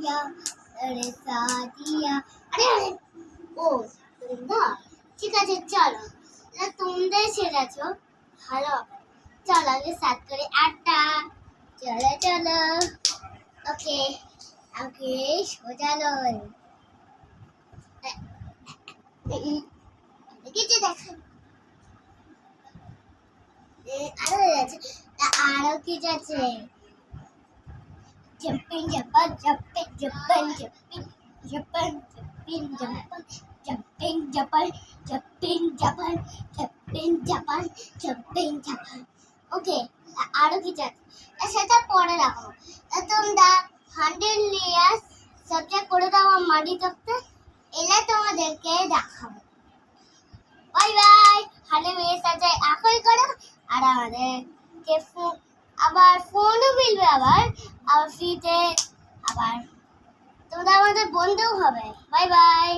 दिया तेरे साथिया अरे अरे ও তোমরা ঠিক আছে চলো না তোমরাই সেরেছো ভালো চলো আগে স্টার্ট করি আটটা চলো চলো ওকে ওকে সোজা লয় কিছু দেখেন আরো আছে আরো কিছু আছে jumping Japan jumping Japan jumping Japan jumping Japan jumping Japan jumping Japan jumping Japan jumping Japan ওকে আরো কিছু আছে সেটা পরে রাখো তোমরা 100 লেয়ার সাবজেক্ট করে দাও মাটি তক্তে এলে তোমাদেরকে দেখাবো বাই বাই 100 লেয়ার সাবজেক্ট আকই করো আর আমাদেরকে আবার ফোনও মিলবে আবার ফ্রিতে আবার তোমরা আমাদের বন্ধু হবে বাই বাই